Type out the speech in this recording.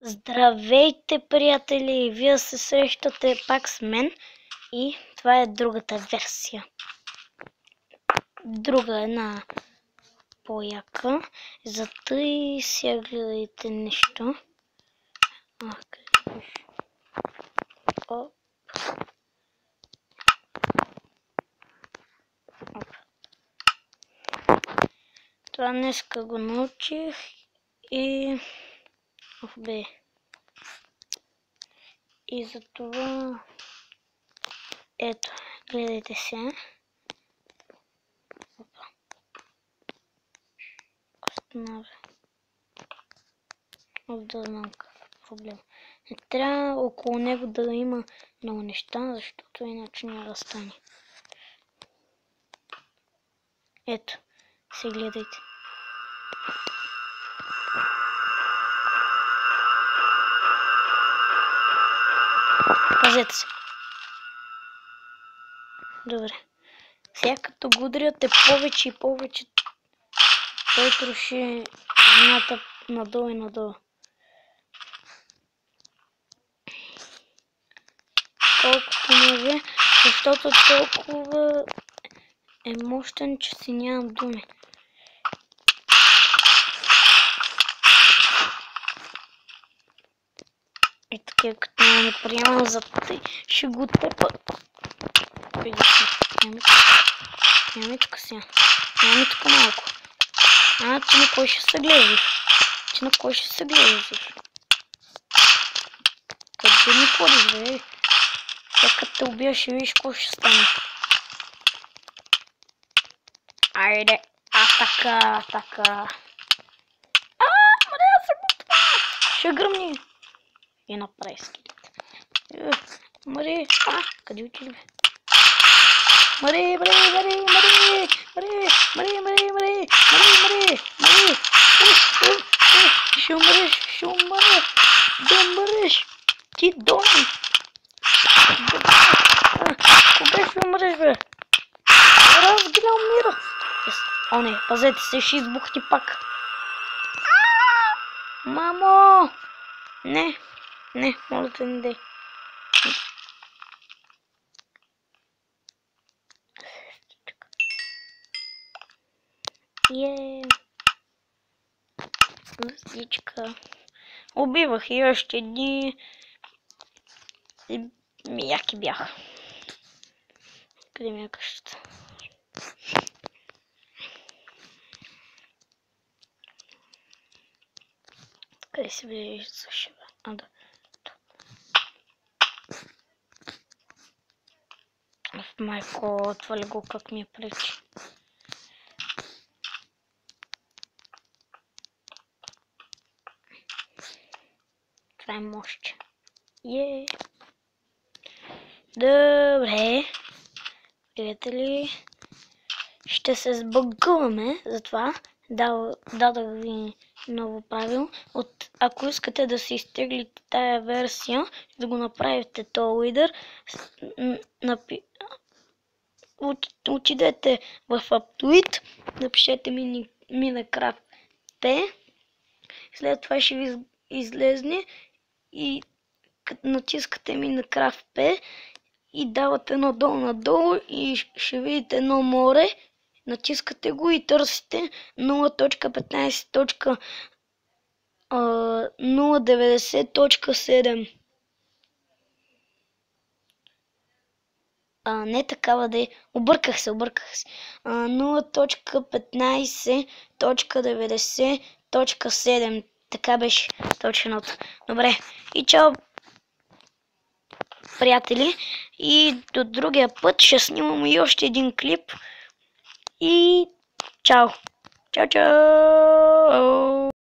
Здравейте, приятели! Вие се срещате пак с мен и това е другата версия. Друга една по-яка. Зато и сега гледайте нещо. Оп. Това днеска го научих и... И за това... Ето, гледайте сега. Останавя. Да знам какъв проблем. Не трябва около него да има много неща, защото иначе няма да стане. Ето, се гледайте. Пазете се. Добре. Сега като го удряте повече и повече, той троши земята надолу и надолу. Колкото може, защото толкова е мощен, че си нямам думи. И така, като не приемам за тъй, ще го тепа. Ямичка сега. Ямичка малко. Ти на кой ще се гледаш? Ти на кой ще се гледаш? Къде ми ходиш, бе? Сега като те убия, ще видиш какво ще стане. Айде. Така. Мря се го това! Ще гръмни. И направи скелет. Мари, къде отиде, бе? Мари! Ще умреш! Да умреш! Ти дони! Кога ще умреш, бе? Разгля умира! О, не, пазете се, ще избухне пак. Мамо! Не, моля те, не дай. Лъсичка. Убивах и още дни. Яки бяха. Къде ми е къщата? Къде се влизаш за шеба? Да. Майко, отвали го как ми е пречи. Това е мощ. Добре. Приятели, ще се сбъгуваме, затова дадах ви ново правило. Ако искате да си изтеглите тая версия, да го направите този лидер, отидете в Aptuit, напишете Minecraft P, след това ще ви излезне и натискате Minecraft P и давате надолу и ще видите едно море, натискате го и търсите 0.15.090.7. Не такава да е. Обърках се. 0.15.90.7. Така беше точното. Добре. И чао, приятели. И до другия път ще снимам и още един клип. И чао. Чао.